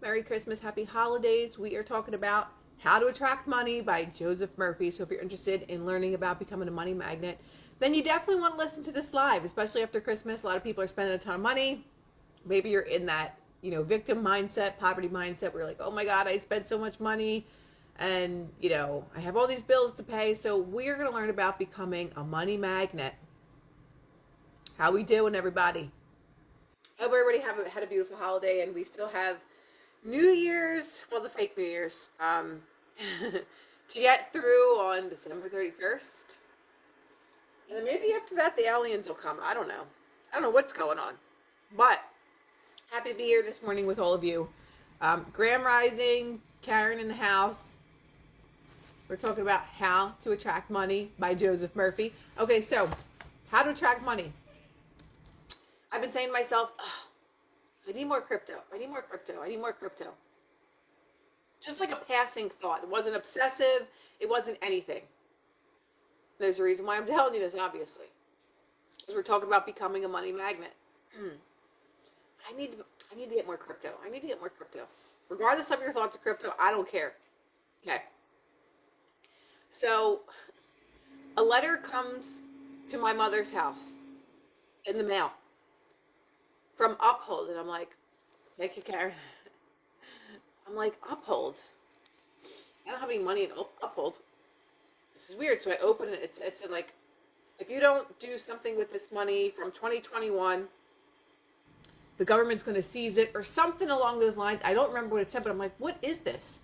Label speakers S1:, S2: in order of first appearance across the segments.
S1: Merry Christmas, Happy Holidays. We are talking about How to Attract Money by Joseph Murphy. So if you're interested in learning about becoming a money magnet, then you definitely want to listen to this live, especially after Christmas. A lot of people are spending a ton of money. Maybe you're in that, victim mindset, poverty mindset where you're like, oh my God, I spent so much money and, I have all these bills to pay. So we're going to learn about becoming a money magnet. How we doing, everybody? Hope everybody had a beautiful holiday, and we still have New Year's, well, the fake New Year's, to get through on December 31st. And then maybe after that, the aliens will come. I don't know. I don't know what's going on. But happy to be here this morning with all of you. Graham Rising, Karen in the house. We're talking about How to Attract Money by Joseph Murphy. Okay, so how to attract money. I've been saying to myself, I need more crypto. I need more crypto. I need more crypto. Just like a passing thought. It wasn't obsessive. It wasn't anything. There's a reason why I'm telling you this, obviously. Because we're talking about becoming a money magnet. I need to get more crypto. I need to get more crypto. Regardless of your thoughts of crypto, I don't care. Okay. So, a letter comes to my mother's house in the mail from Uphold, and I'm like, thank you, Karen. I'm like, Uphold? I don't have any money in Uphold. This is weird. So I open it. It's in like, if you don't do something with this money from 2021, the government's going to seize it or something along those lines. I don't remember what it said, but I'm like, what is this?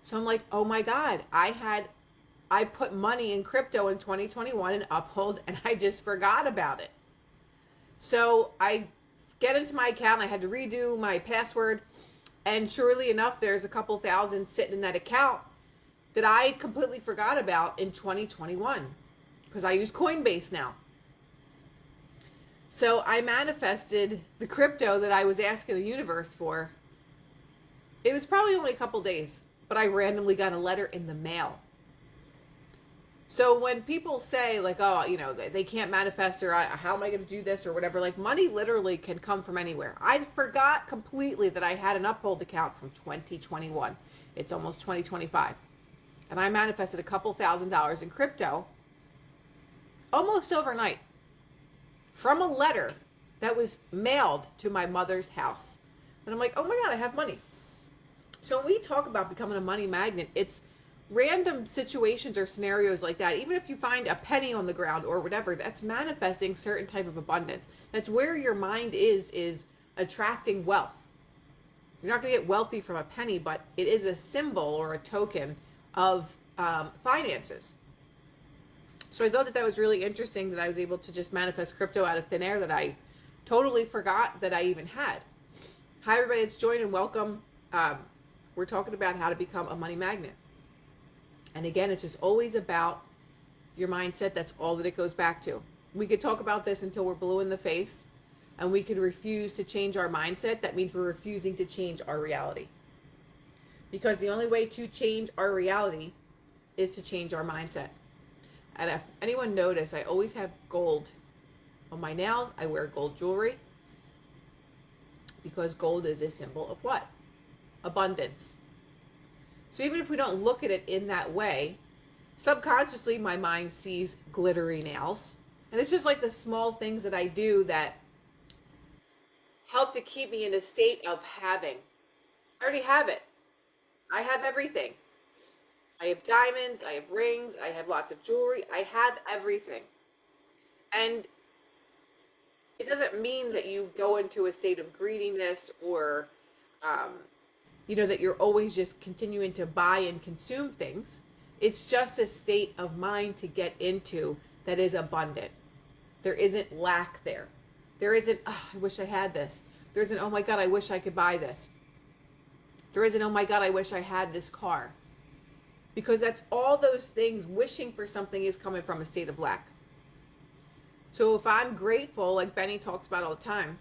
S1: So I'm like, oh my God, I put money in crypto in 2021 in Uphold, and I just forgot about it. So I get into my account. I had to redo my password, and surely enough, there's a couple thousand sitting in that account that I completely forgot about in 2021 because I use Coinbase now. So I manifested the crypto that I was asking the universe for. It was probably only a couple days, but I randomly got a letter in the mail. So when people say like, oh, they can't manifest, or how am I going to do this or whatever, like money literally can come from anywhere. I forgot completely that I had an Uphold account from 2021. It's almost 2025. And I manifested a couple $1,000s in crypto almost overnight from a letter that was mailed to my mother's house. And I'm like, oh my God, I have money. So when we talk about becoming a money magnet, it's random situations or scenarios like that. Even if you find a penny on the ground or whatever, that's manifesting certain type of abundance. That's where your mind is attracting wealth. You're not going to get wealthy from a penny, but it is a symbol or a token of finances. So I thought that was really interesting that I was able to just manifest crypto out of thin air that I totally forgot that I even had. Hi everybody, it's joined and welcome. We're talking about how to become a money magnet. And again, it's just always about your mindset. That's all that it goes back to. We could talk about this until we're blue in the face, and we could refuse to change our mindset. That means we're refusing to change our reality. Because the only way to change our reality is to change our mindset. And if anyone noticed, I always have gold on my nails. I wear gold jewelry because gold is a symbol of what? Abundance. So even if we don't look at it in that way, subconsciously my mind sees glittery nails. And it's just like the small things that I do that help to keep me in a state of having. I already have it. I have everything. I have diamonds, I have rings, I have lots of jewelry. I have everything. And it doesn't mean that you go into a state of greediness or that you're always just continuing to buy and consume things. It's just a state of mind to get into that is abundant. There isn't lack there. There isn't, I wish I had this. There isn't, oh my God, I wish I could buy this. There isn't, oh my God, I wish I had this car. Because that's all those things, wishing for something is coming from a state of lack. So if I'm grateful, like Benny talks about all the time,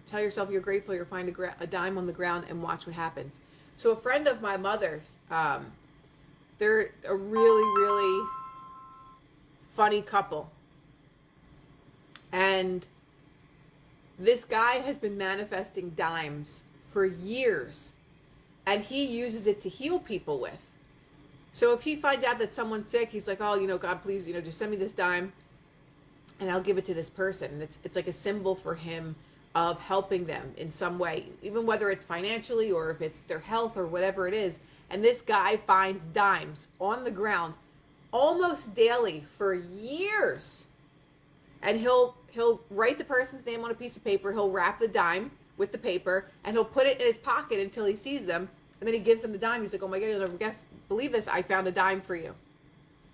S1: tell yourself you're grateful, you'll find a dime on the ground and watch what happens. So a friend of my mother's, they're a really, really funny couple. And this guy has been manifesting dimes for years, and he uses it to heal people with. So if he finds out that someone's sick, he's like, oh, God, please, just send me this dime and I'll give it to this person. And it's like a symbol for him of helping them in some way, even whether it's financially or if it's their health or whatever it is. And this guy finds dimes on the ground almost daily for years. And he'll write the person's name on a piece of paper. He'll wrap the dime with the paper and he'll put it in his pocket until he sees them. And then he gives them the dime. He's like, oh my God, you'll never believe this. I found a dime for you.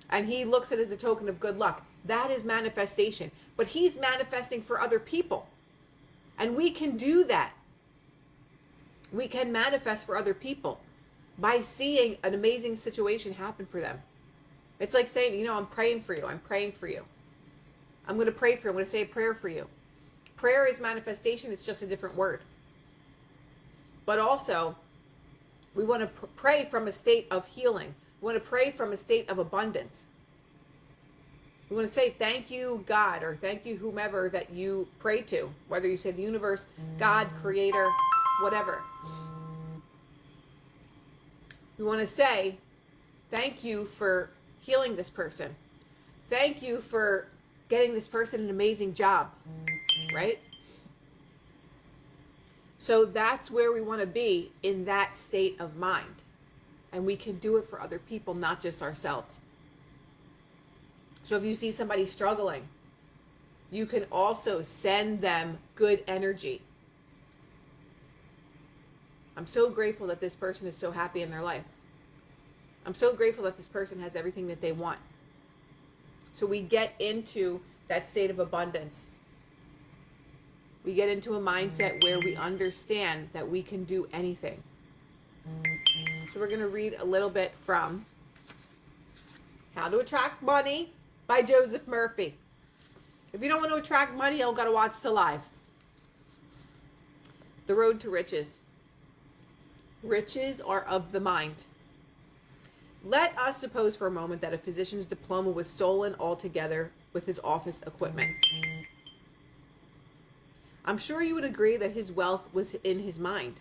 S1: And he looks at it as a token of good luck. That is manifestation. But he's manifesting for other people. And we can do that. We can manifest for other people by seeing an amazing situation happen for them. It's like saying, I'm praying for you. I'm praying for you. I'm going to pray for you. I'm going to say a prayer for you. Prayer is manifestation. It's just a different word. But also, we want to pray from a state of healing. We want to pray from a state of abundance. We want to say thank you, God, or thank you, whomever that you pray to, whether you say the universe, God, creator, whatever. We want to say thank you for healing this person. Thank you for getting this person an amazing job, right? So that's where we want to be, in that state of mind. And we can do it for other people, not just ourselves. So if you see somebody struggling, you can also send them good energy. I'm so grateful that this person is so happy in their life. I'm so grateful that this person has everything that they want. So we get into that state of abundance. We get into a mindset where we understand that we can do anything. So we're going to read a little bit from How to Attract Money by Joseph Murphy. If you don't want to attract money, you've got to watch the live. The road to riches. Riches are of the mind. Let us suppose for a moment that a physician's diploma was stolen altogether with his office equipment. I'm sure you would agree that his wealth was in his mind.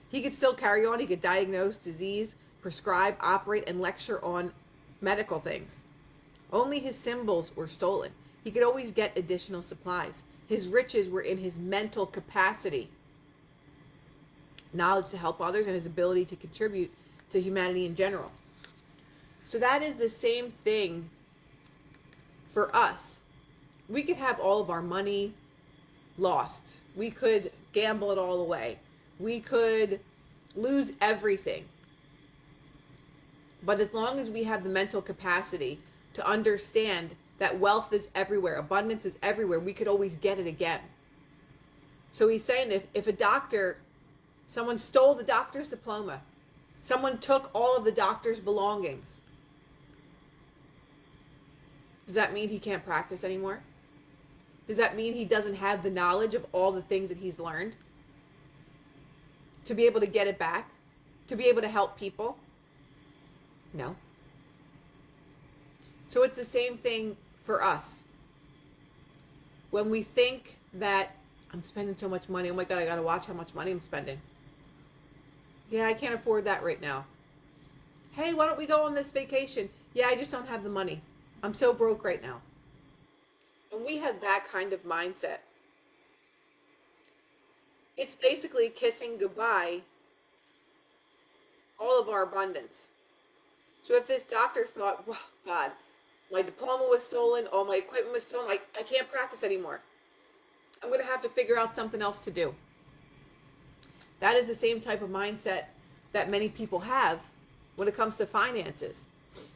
S1: He could still carry on. He could diagnose disease, prescribe, operate, and lecture on medical things. Only his symbols were stolen. He could always get additional supplies. His riches were in his mental capacity, knowledge to help others, and his ability to contribute to humanity in general. So that is the same thing for us. We could have all of our money lost. We could gamble it all away. We could lose everything. But as long as we have the mental capacity to understand that wealth is everywhere, abundance is everywhere, we could always get it again. So he's saying if a doctor, someone stole the doctor's diploma, someone took all of the doctor's belongings, does that mean he can't practice anymore? Does that mean he doesn't have the knowledge of all the things that he's learned to be able to get it back, to be able to help people? No. So it's the same thing for us. When we think that I'm spending so much money, oh my God, I got to watch how much money I'm spending. Yeah, I can't afford that right now. Hey, why don't we go on this vacation? Yeah, I just don't have the money. I'm so broke right now. When we have that kind of mindset, it's basically kissing goodbye all of our abundance. So if this doctor thought, well, God, my diploma was stolen, all my equipment was stolen, I can't practice anymore. I'm going to have to figure out something else to do. That is the same type of mindset that many people have when it comes to finances.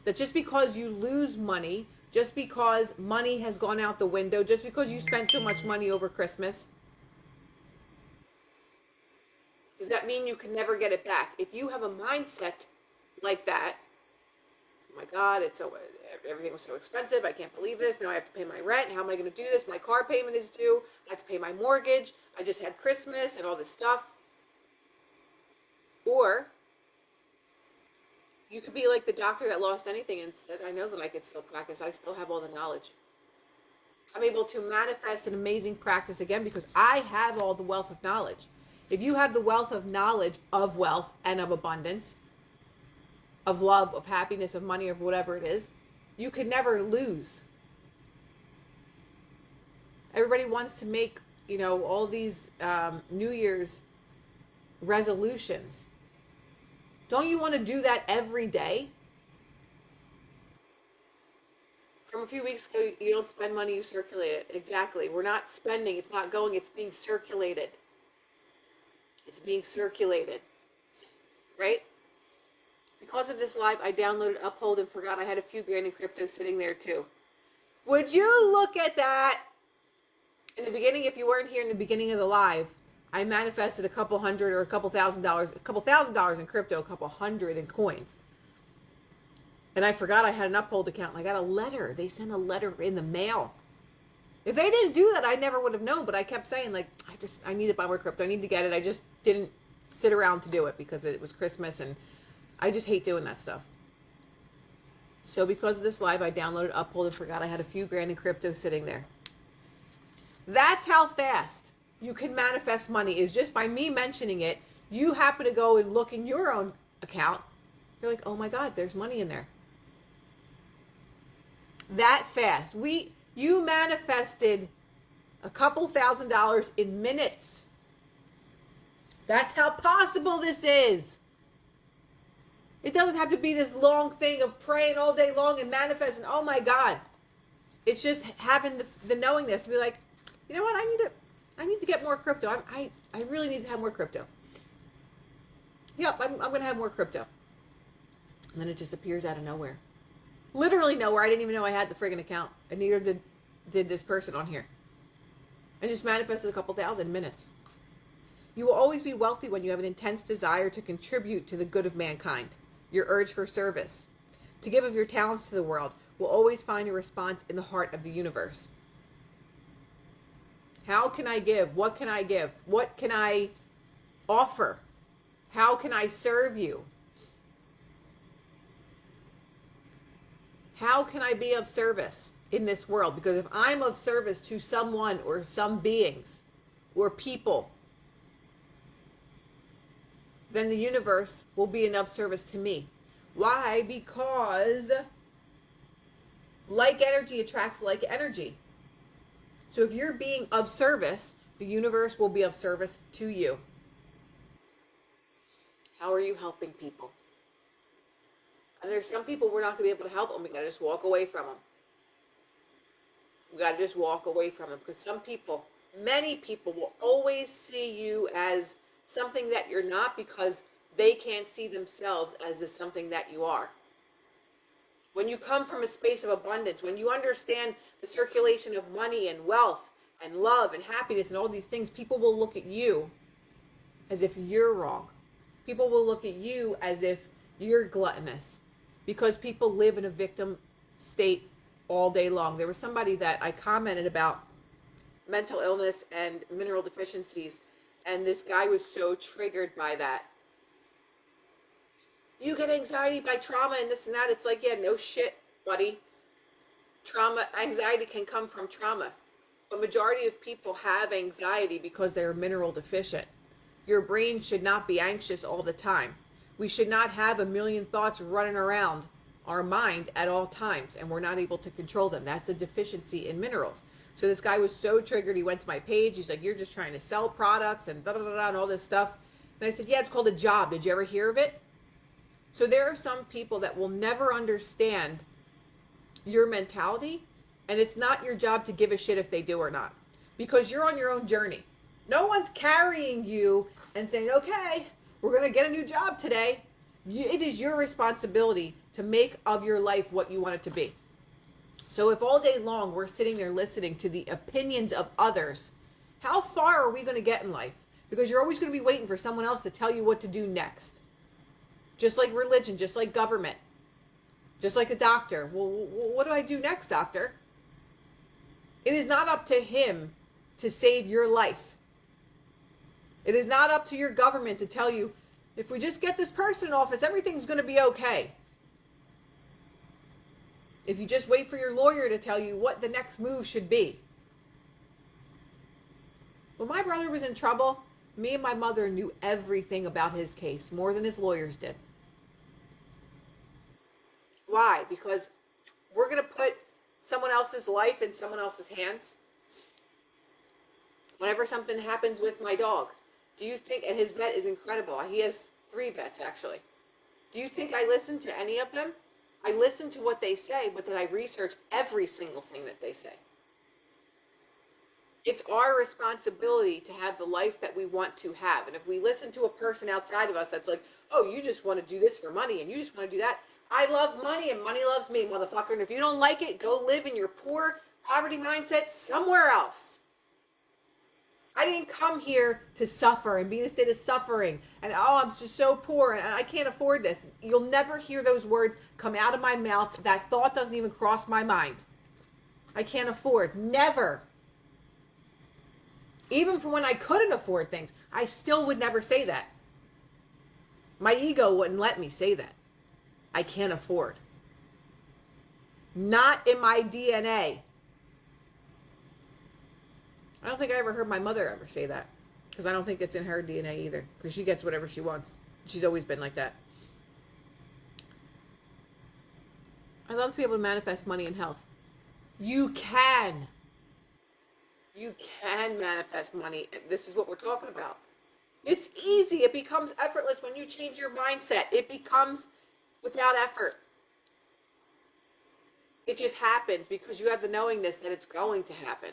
S1: That just because you lose money, just because money has gone out the window, just because you spent so much money over Christmas, does that mean you can never get it back? If you have a mindset like that, oh my God, everything was so expensive. I can't believe this. Now I have to pay my rent. How am I going to do this? My car payment is due. I have to pay my mortgage. I just had Christmas and all this stuff. Or you could be like the doctor that lost anything and says, I know that I could still practice. I still have all the knowledge. I'm able to manifest an amazing practice again because I have all the wealth of knowledge. If you have the wealth of knowledge of wealth and of abundance, of love, of happiness, of money, of whatever it is, you can never lose. Everybody wants to make, all these New Year's resolutions. Don't you want to do that every day? From a few weeks ago, you don't spend money, you circulate it. Exactly. We're not spending. It's not going. It's being circulated. It's being circulated. Right? Because of this live, I downloaded Uphold and forgot I had a few grand in crypto sitting there too. Would you look at that? In the beginning, if you weren't here in the beginning of the live, I manifested a couple hundred or a couple thousand dollars in crypto, a couple hundred in coins. And I forgot I had an Uphold account, and I got a letter. They sent a letter in the mail. If they didn't do that, I never would have known, but I kept saying, I need to buy more crypto. I need to get it. I just didn't sit around to do it because it was Christmas, and I just hate doing that stuff. So because of this live, I downloaded Uphold and forgot I had a few grand in crypto sitting there. That's how fast you can manifest money, is just by me mentioning it. You happen to go and look in your own account. You're like, oh my God, there's money in there. That fast. You manifested a couple $1,000s in minutes. That's how possible this is. It doesn't have to be this long thing of praying all day long and manifesting. Oh my God. It's just having the knowingness to be like, you know what? I need to get more crypto. I really need to have more crypto. Yep, I'm going to have more crypto. And then it just appears out of nowhere. Literally nowhere. I didn't even know I had the friggin' account. And neither did this person on here. I just manifested a couple thousand minutes. You will always be wealthy when you have an intense desire to contribute to the good of mankind. Your urge for service, to give of your talents to the world, will always find a response in the heart of the universe. How can I give? What can I give? What can I offer? How can I serve you? How can I be of service in this world? Because if I'm of service to someone or some beings or people, then the universe will be enough service to me. Why? Because like energy attracts like energy. So if you're being of service, the universe will be of service to you. How are you helping people? And there's some people we're not going to be able to help them. We got to just walk away from them. We got to just walk away from them. Because some people, many people will always see you as something that you're not, because they can't see themselves as the something that you are. When you come from a space of abundance, when you understand the circulation of money and wealth and love and happiness and all these things, people will look at you as if you're wrong. People will look at you as if you're gluttonous, because people live in a victim state all day long. There was somebody that I commented about mental illness and mineral deficiencies, and this guy was so triggered by that. You get anxiety by trauma and this and that. It's like, yeah, no shit, buddy. Trauma, anxiety can come from trauma. The majority of people have anxiety because they're mineral deficient. Your brain should not be anxious all the time. We should not have a million thoughts running around our mind at all times, and we're not able to control them. That's a deficiency in minerals. So this guy was so triggered, he went to my page. He's like, you're just trying to sell products and da-da-da-da and all this stuff. And I said, yeah, it's called a job. Did you ever hear of it? So there are some people that will never understand your mentality, and it's not your job to give a shit if they do or not, because you're on your own journey. No one's carrying you and saying, okay, we're going to get a new job today. It is your responsibility to make of your life what you want it to be. So if all day long we're sitting there listening to the opinions of others, how far are we going to get in life? Because you're always going to be waiting for someone else to tell you what to do next. Just like religion, just like government, just like a doctor. Well, what do I do next, doctor? It is not up to him to save your life. It is not up to your government to tell you, if we just get this person in office, everything's going to be okay. If you just wait for your lawyer to tell you what the next move should be. When my brother was in trouble, Me and my mother knew everything about his case, more than his lawyers did. Why? Because we're going to put someone else's life in someone else's hands. Whenever something happens with my dog, do you think, and his vet is incredible. He has 3 vets actually. Do you think I listen to any of them? I listen to what they say, but then I research every single thing that they say. It's our responsibility to have the life that we want to have. And if we listen to a person outside of us that's like, oh, you just want to do this for money and you just want to do that. I love money and money loves me, motherfucker. And if you don't like it, go live in your poor poverty mindset somewhere else. I didn't come here to suffer and be in a state of suffering and, oh, I'm just so poor and I can't afford this. You'll never hear those words come out of my mouth. That thought doesn't even cross my mind. I can't afford. Never. Even for when I couldn't afford things, I still would never say that. My ego wouldn't let me say that. I can't afford. Not in my DNA. I don't think I ever heard my mother ever say that. Because I don't think it's in her DNA either. Because she gets whatever she wants. She's always been like that. I love to be able to manifest money and health. You can. You can manifest money. This is what we're talking about. It's easy. It becomes effortless when you change your mindset. It becomes without effort. It just happens because you have the knowingness that it's going to happen.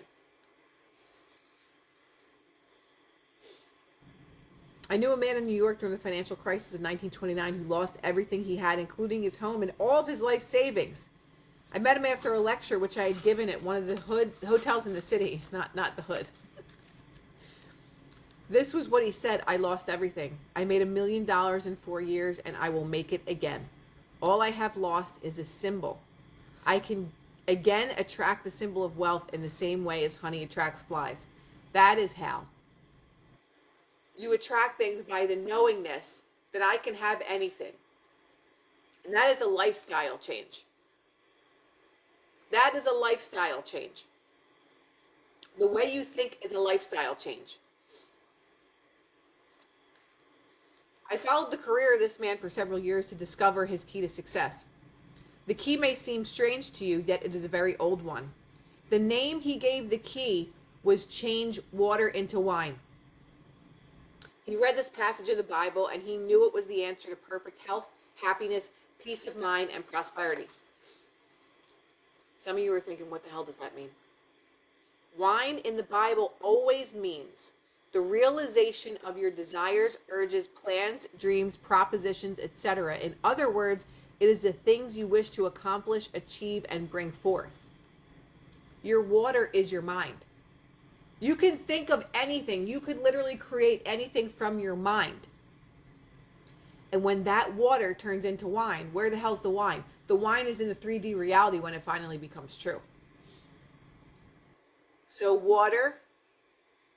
S1: I knew a man in New York during the financial crisis of 1929 who lost everything he had, including his home and all of his life savings. I met him after a lecture which I had given at one of the hotels in the city. Not the hood. This was what he said: I lost everything. I made $1 million in 4 years and I will make it again. All I have lost is a symbol. I can again attract the symbol of wealth in the same way as honey attracts flies. That is how. You attract things by the knowingness that I can have anything. And that is a lifestyle change. That is a lifestyle change. The way you think is a lifestyle change. I followed the career of this man for several years to discover his key to success. The key may seem strange to you, yet it is a very old one. The name he gave the key was change water into wine. He read this passage of the Bible and he knew it was the answer to perfect health, happiness, peace of mind, and prosperity. Some of you are thinking, what the hell does that mean? Wine in the Bible always means the realization of your desires, urges, plans, dreams, propositions, etc. In other words, it is the things you wish to accomplish, achieve, and bring forth. Your water is your mind. You can think of anything. You could literally create anything from your mind. And when that water turns into wine, where the hell's the wine? The wine is in the 3D reality when it finally becomes true. So water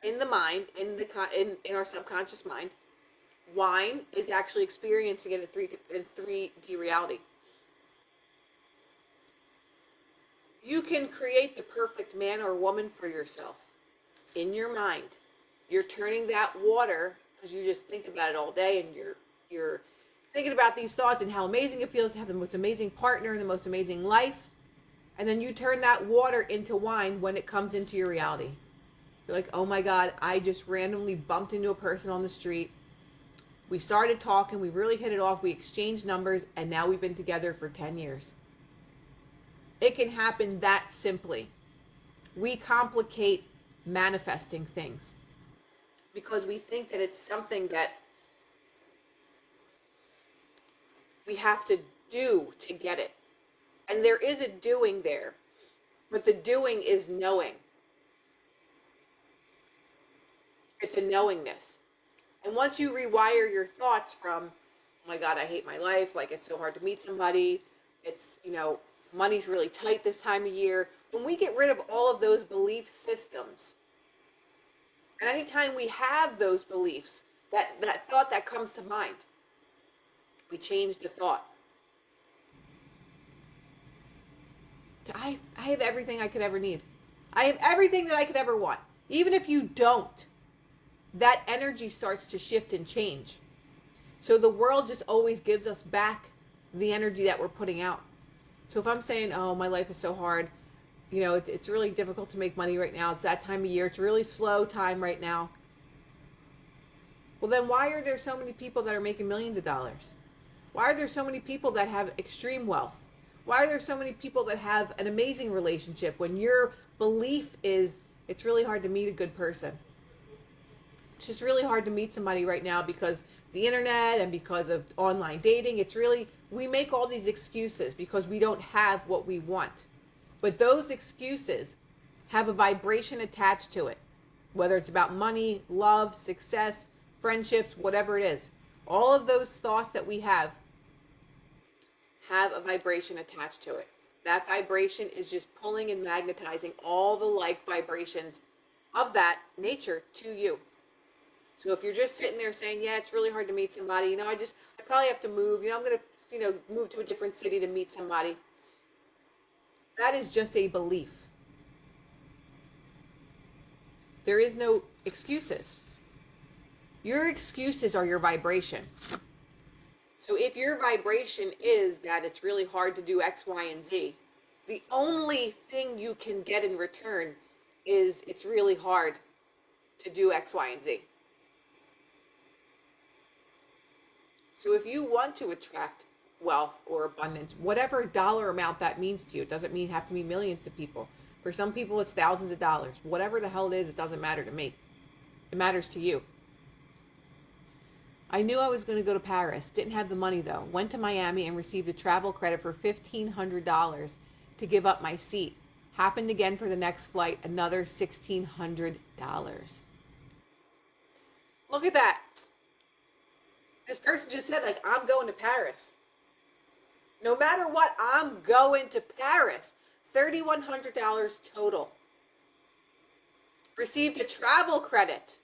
S1: in the mind, in our subconscious mind, wine is actually experiencing it in 3D reality. You can create the perfect man or woman for yourself in your mind. You're turning that water, because you just think about it all day and you're thinking about these thoughts and how amazing it feels to have the most amazing partner and the most amazing life. And then you turn that water into wine when it comes into your reality. You're like, oh my God, I just randomly bumped into a person on the street. We started talking, we really hit it off, we exchanged numbers, and now we've been together for 10 years. It can happen that simply. We complicate manifesting things because we think that it's something that we have to do to get it. And there is a doing there, but the doing is knowing. It's a knowingness. And once you rewire your thoughts from, oh my God, I hate my life, like it's so hard to meet somebody, it's, money's really tight this time of year. When we get rid of all of those belief systems, and anytime we have those beliefs, that thought that comes to mind, we change the thought. I have everything I could ever need. I have everything that I could ever want. Even if you don't, that energy starts to shift and change. So the world just always gives us back the energy that we're putting out. So if I'm saying, oh, my life is so hard, it's really difficult to make money right now. It's that time of year. It's a really slow time right now. Well, then why are there so many people that are making millions of dollars? Why are there so many people that have extreme wealth? Why are there so many people that have an amazing relationship when your belief is it's really hard to meet a good person? It's just really hard to meet somebody right now because the internet and because of online dating. We make all these excuses because we don't have what we want. But those excuses have a vibration attached to it, whether it's about money, love, success, friendships, whatever it is. All of those thoughts that we have a vibration attached to it. That vibration is just pulling and magnetizing all the like vibrations of that nature to you. So if you're just sitting there saying, yeah, it's really hard to meet somebody, I probably have to move, I'm going to, move to a different city to meet somebody. That is just a belief. There is no excuses. Your excuses are your vibration. So if your vibration is that it's really hard to do X, Y, and Z, the only thing you can get in return is it's really hard to do X, Y, and Z. So if you want to attract wealth or abundance, whatever dollar amount that means to you, it doesn't have to be millions to people. For some people, it's thousands of dollars. Whatever the hell it is, it doesn't matter to me. It matters to you. I knew I was going to go to Paris. Didn't have the money, though. Went to Miami and received a travel credit for $1,500 to give up my seat. Happened again for the next flight, another $1,600. Look at that. This person just said, I'm going to Paris. No matter what, I'm going to Paris. $3,100 total. Received a travel credit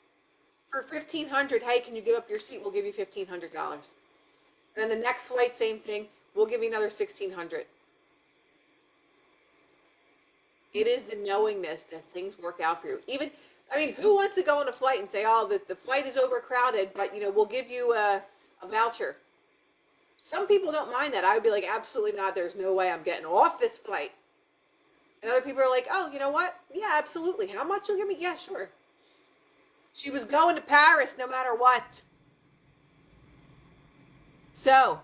S1: for $1,500. Hey, can you give up your seat? We'll give you $1,500. And then the next flight, same thing. We'll give you another $1,600. It is the knowingness that things work out for you. Who wants to go on a flight and say, oh, the flight is overcrowded, but, we'll give you a voucher. Some people don't mind that. I would be like, absolutely not. There's no way I'm getting off this flight. And other people are like, oh, you know what? Yeah, absolutely. How much you'll give me? Yeah, sure. She was going to Paris no matter what. So,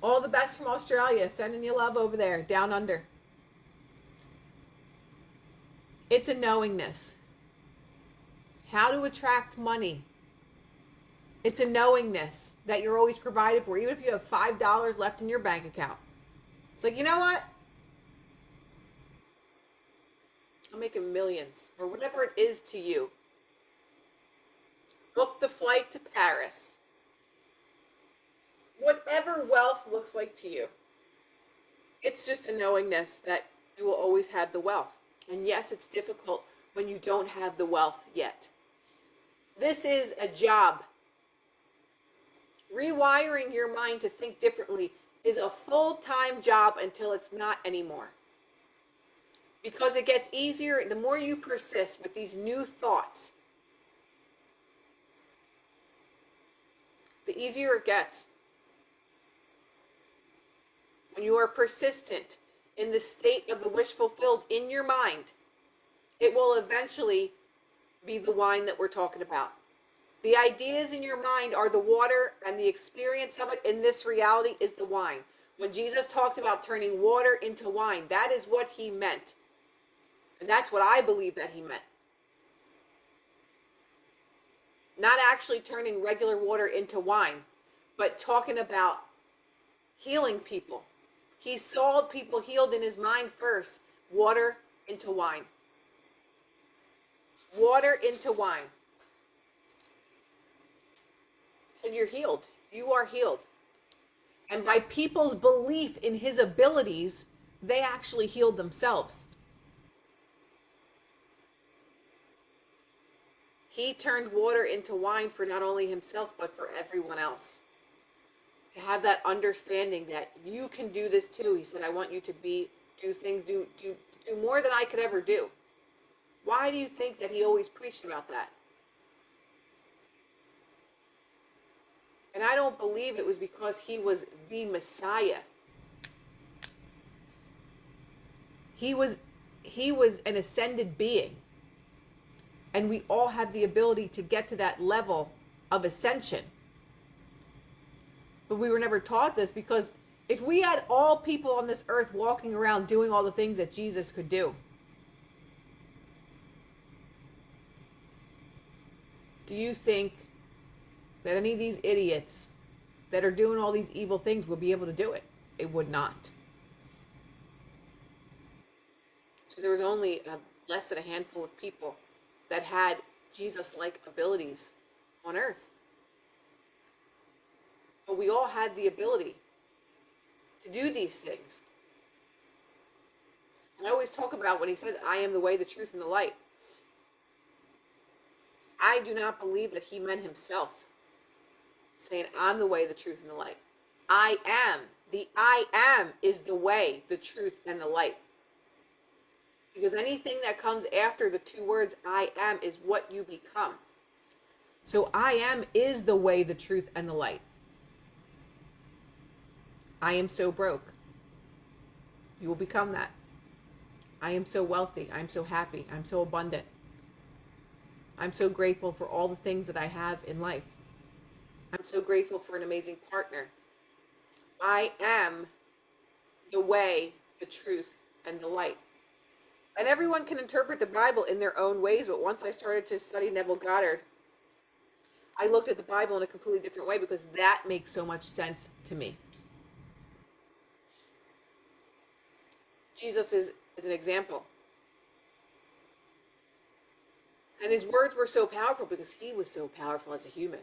S1: all the best from Australia. Sending you love over there, down under. It's a knowingness. How to attract money. It's a knowingness that you're always provided for, even if you have $5 left in your bank account. It's like, you know what? I'm making millions, or whatever it is to you. Book the flight to Paris. Whatever wealth looks like to you. It's just a knowingness that you will always have the wealth. And yes, it's difficult when you don't have the wealth yet. This is a job. Rewiring your mind to think differently is a full-time job until it's not anymore. Because it gets easier the more you persist with these new thoughts. The easier it gets. When you are persistent in the state of the wish fulfilled in your mind, it will eventually be the wine that we're talking about. The ideas in your mind are the water, and the experience of it in this reality is the wine. When Jesus talked about turning water into wine, that is what he meant. And that's what I believe that he meant. Not actually turning regular water into wine, but talking about healing people. He saw people healed in his mind first. Water into wine. Water into wine. He said, you're healed. You are healed. And by people's belief in his abilities, they actually healed themselves. He turned water into wine for not only himself, but for everyone else. To have that understanding that you can do this too. He said, I want you to do things, do more than I could ever do. Why do you think that he always preached about that? And I don't believe it was because he was the Messiah. He was an ascended being. And we all have the ability to get to that level of ascension. But we were never taught this, because if we had all people on this earth walking around doing all the things that Jesus could do, do you think that any of these idiots that are doing all these evil things would be able to do it? It would not. So there was only less than a handful of people that had Jesus-like abilities on earth. But we all had the ability to do these things. And I always talk about when he says, I am the way, the truth, and the light. I do not believe that he meant himself, saying, I'm the way, the truth, and the light. I am. The I am is the way, the truth, and the light. Because anything that comes after the two words, I am, is what you become. So I am is the way, the truth, and the light. I am so broke. You will become that. I am so wealthy. I'm so happy. I'm so abundant. I'm so grateful for all the things that I have in life. I'm so grateful for an amazing partner. I am the way, the truth, and the light. And everyone can interpret the Bible in their own ways, but once I started to study Neville Goddard, I looked at the Bible in a completely different way, because that makes so much sense to me. Jesus is an example. And his words were so powerful because he was so powerful as a human.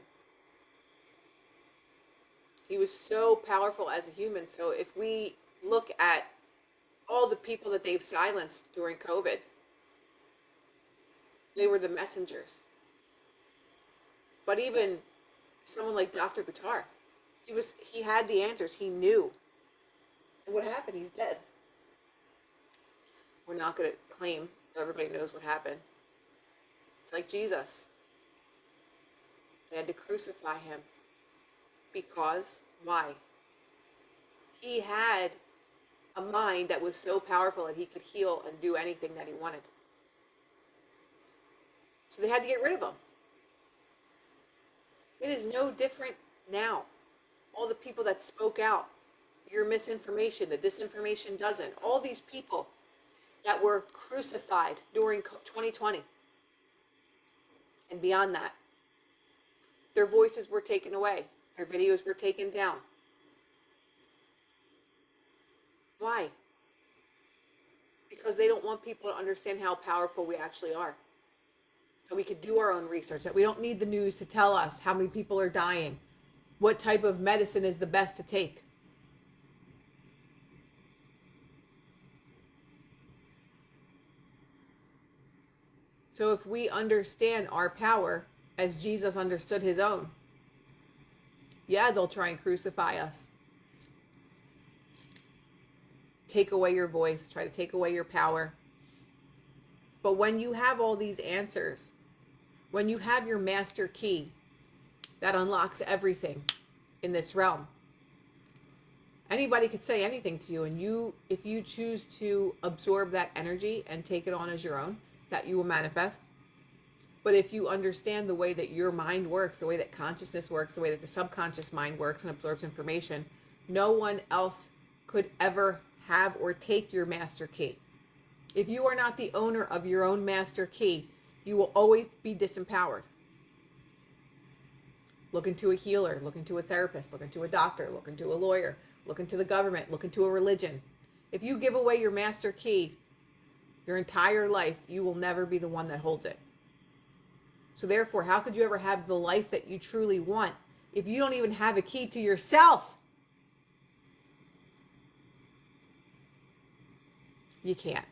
S1: He was so powerful as a human. So if we look at all the people that they've silenced during COVID, they were the messengers. But even someone like Dr. Buttar, he had the answers. He knew. And what happened? He's dead. We're not going to claim that everybody knows what happened. It's like Jesus. They had to crucify him. Because, why? He had a mind that was so powerful that he could heal and do anything that he wanted. So they had to get rid of him. It is no different now. All the people that spoke out, your misinformation, the disinformation doesn't. All these people that were crucified during 2020 and beyond that, their voices were taken away. Their videos were taken down. Why? Because they don't want people to understand how powerful we actually are. So we could do our own research, that we don't need the news to tell us how many people are dying, what type of medicine is the best to take. So if we understand our power as Jesus understood his own, yeah, they'll try and crucify us. Take away your voice, try to take away your power. But when you have all these answers, when you have your master key that unlocks everything in this realm, anybody could say anything to you, and if you choose to absorb that energy and take it on as your own, that you will manifest. But if you understand the way that your mind works, the way that consciousness works, the way that the subconscious mind works and absorbs information, no one else could ever have or take your master key. If you are not the owner of your own master key, you will always be disempowered. Look into a healer, look into a therapist, look into a doctor, look into a lawyer, look into the government, look into a religion. If you give away your master key your entire life, you will never be the one that holds it. So therefore, how could you ever have the life that you truly want if you don't even have a key to yourself? You can't.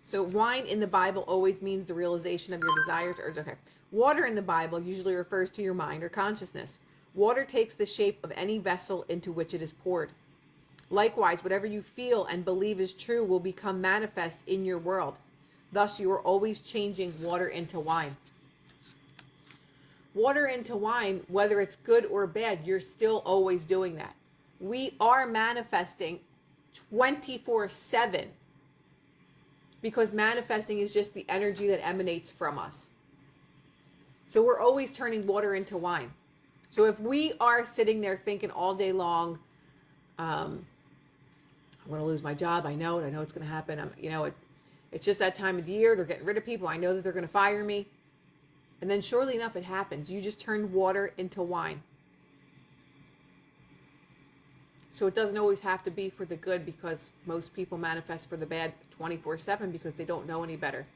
S1: So wine in the Bible always means the realization of your desires, urges. Okay. Water in the Bible usually refers to your mind or consciousness. Water takes the shape of any vessel into which it is poured. Likewise, whatever you feel and believe is true will become manifest in your world. Thus, you are always changing water into wine. Water into wine, whether it's good or bad, you're still always doing that. We are manifesting 24/7 because manifesting is just the energy that emanates from us. So we're always turning water into wine. So if we are sitting there thinking all day long, I'm going to lose my job. I know it's going to happen. It's just that time of the year. They're getting rid of people. I know that they're going to fire me. And then surely enough, it happens. You just turned water into wine. So it doesn't always have to be for the good, because most people manifest for the bad 24/7 because they don't know any better.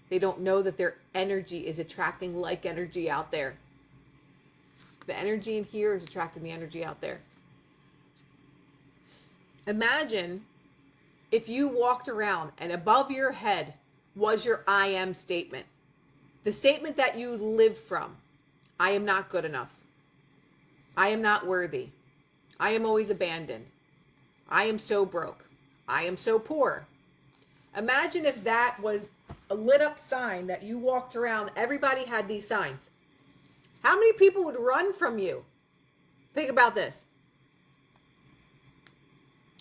S1: They don't know that their energy is attracting like energy out there. The energy in here is attracting the energy out there. Imagine if you walked around and above your head was your I am statement. The statement that you live from. I am not good enough. I am not worthy. I am always abandoned. I am so broke. I am so poor. Imagine if that was a lit up sign that you walked around. Everybody had these signs. How many people would run from you? Think about this.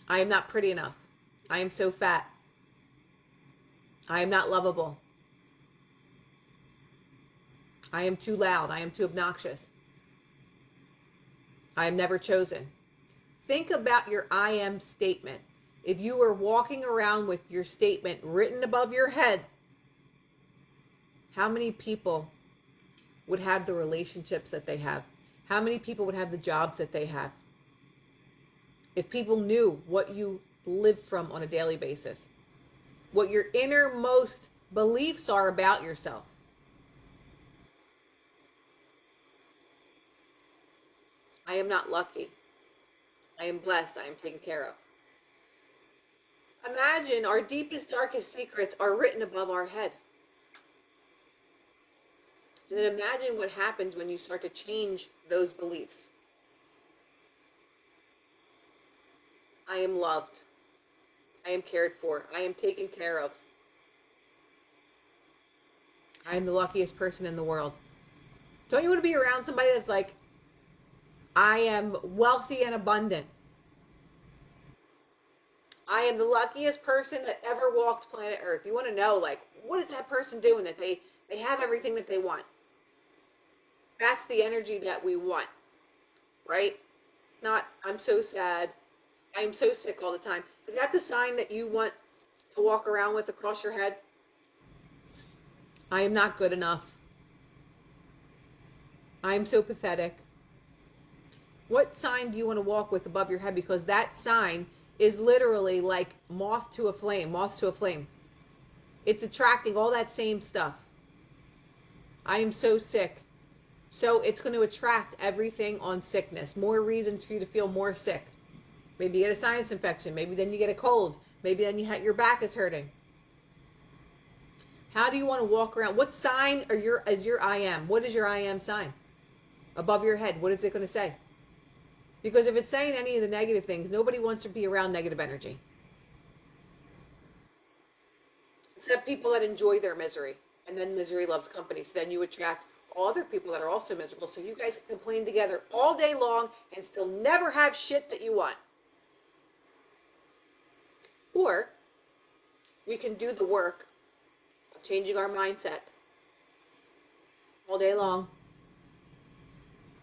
S1: I am not pretty enough. I am so fat. I am not lovable. I am too loud. I am too obnoxious. I am never chosen. Think about your I am statement. If you were walking around with your statement written above your head, how many people would have the relationships that they have? How many people would have the jobs that they have? If people knew what you live from on a daily basis, what your innermost beliefs are about yourself. I am not lucky. I am blessed. I am taken care of. Imagine our deepest, darkest secrets are written above our head. And then imagine what happens when you start to change those beliefs. I am loved. I am cared for. I am taken care of. I am the luckiest person in the world. Don't you want to be around somebody that's like, I am wealthy and abundant. I am the luckiest person that ever walked planet Earth. You want to know, like, what is that person doing that they have everything that they want? That's the energy that we want, right? Not, I'm so sad. I am so sick all the time. Is that the sign that you want to walk around with across your head? I am not good enough. I am so pathetic. What sign do you want to walk with above your head? Because that sign is literally like moth to a flame, moths to a flame. It's attracting all that same stuff. I am so sick. So it's going to attract everything on sickness. More reasons for you to feel more sick. Maybe you get a sinus infection. Maybe then you get a cold. Maybe then your back is hurting. How do you want to walk around? What sign is your I am? What is your I am sign? Above your head, what is it going to say? Because if it's saying any of the negative things, nobody wants to be around negative energy. Except people that enjoy their misery. And then misery loves company. So then you attract all other people that are also miserable. So you guys can complain together all day long and still never have shit that you want. Or we can do the work of changing our mindset all day long.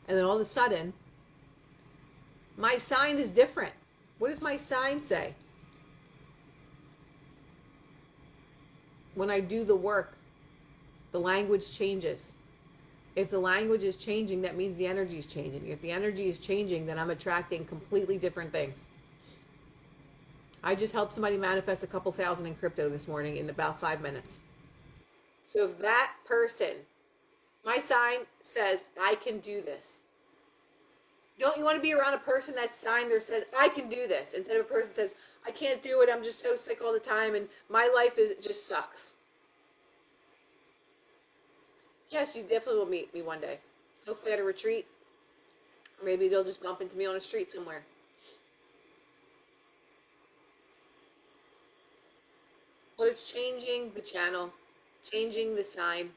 S1: And then all of a sudden, my sign is different. What does my sign say? When I do the work, the language changes. If the language is changing, that means the energy is changing. If the energy is changing, then I'm attracting completely different things. I just helped somebody manifest a couple thousand in crypto this morning in about 5 minutes. So if that person, my sign says, I can do this. Don't you want to be around a person that sign there says, I can do this, instead of a person that says, I can't do it, I'm just so sick all the time, and my life just sucks. Yes, you definitely will meet me one day. Hopefully at a retreat. Or maybe they'll just bump into me on a street somewhere. But it's changing the channel, changing the sign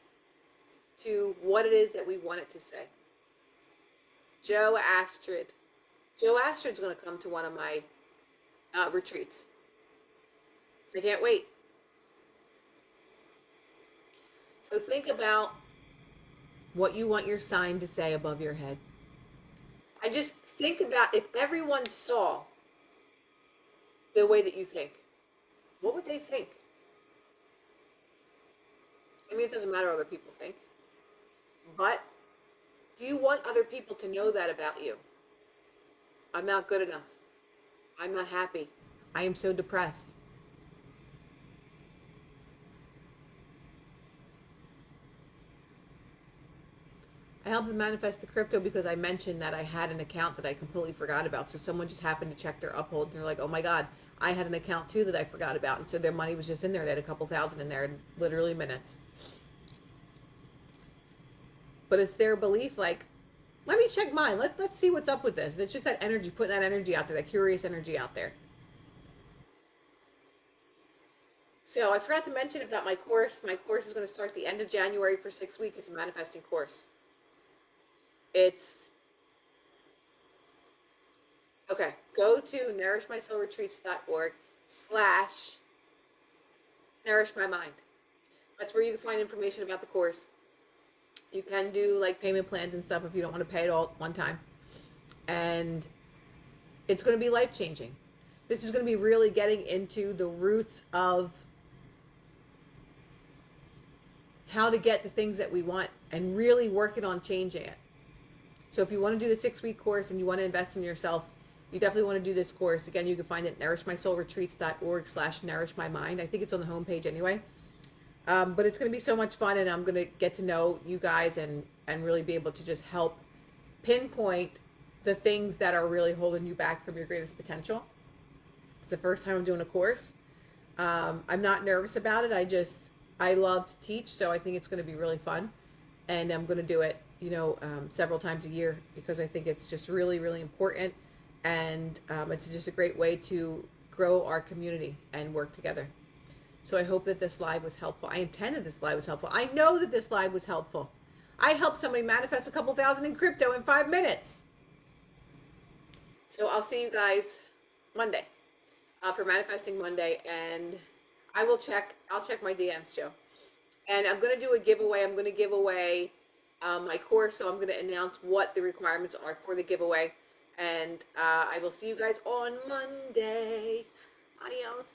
S1: to what it is that we want it to say. Joe Astrid. Joe Astrid's going to come to one of my retreats. I can't wait. So think about what you want your sign to say above your head. I just think about if everyone saw the way that you think, what would they think? I mean, it doesn't matter what other people think. But do you want other people to know that about you? I'm not good enough. I'm not happy. I am so depressed. I helped them manifest the crypto because I mentioned that I had an account that I completely forgot about. So someone just happened to check their uphold and they're like, oh my God, I had an account too that I forgot about. And so their money was just in there. They had a couple thousand in there in literally minutes. But it's their belief, like, let me check mine. Let's see what's up with this. It's just that energy, putting that energy out there, that curious energy out there. So I forgot to mention about my course. My course is going to start the end of January for 6 weeks. It's a manifesting course. It's okay. Go to nourishmysoulretreats.org/nourishmymind. That's where you can find information about the course. You can do like payment plans and stuff if you don't want to pay it all at one time. And it's going to be life changing. This is going to be really getting into the roots of how to get the things that we want and really working on changing it. So if you want to do the 6-week course and you want to invest in yourself, you definitely want to do this course. Again, you can find it at nourishmysoulretreats.org/nourishmymind. I think it's on the homepage anyway. But it's going to be so much fun, and I'm going to get to know you guys and really be able to just help pinpoint the things that are really holding you back from your greatest potential. It's the first time I'm doing a course. I'm not nervous about it. I love to teach, so I think it's going to be really fun. And I'm going to do it, several times a year because I think it's just really, really important. And it's just a great way to grow our community and work together. So I hope that this live was helpful. I intended this live was helpful. I know that this live was helpful. I helped somebody manifest a couple thousand in crypto in 5 minutes. So I'll see you guys Monday for Manifesting Monday. And I'll check my DMs, Joe. And I'm going to do a giveaway. I'm going to give away my course. So I'm going to announce what the requirements are for the giveaway. And I will see you guys on Monday. Adios.